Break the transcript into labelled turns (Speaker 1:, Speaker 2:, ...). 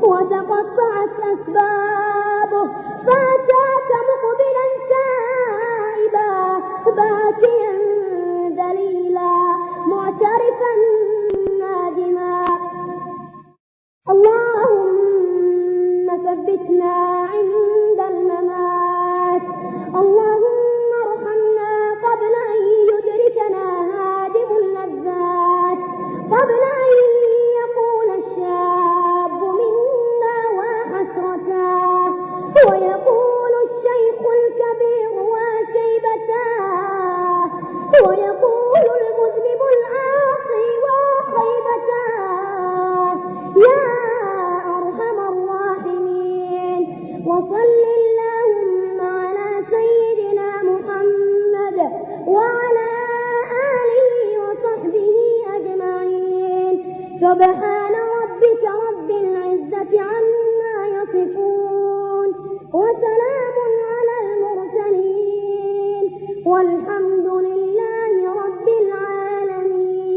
Speaker 1: وتقطعت أسبابه، فأتاك مقبلا تائبا باكيا ذليلا معترفا نادما. اللهم ثبتنا عند الممات، اللهم ارحمنا قبل أن يدركنا هادم اللذات، قبل أن يقول الشاب منا وحسرتاه، ويقول الشيخ الكبير وشيبتاه، ويقول المذنب العاصي وخيبتاه. يا أرحم الراحمين، وصل اللهم على سيدنا محمد وعلى آله وصحبه أجمعين. سبحان ربك رب العزة عما يصفون، وسلام على المرسلين، والحمد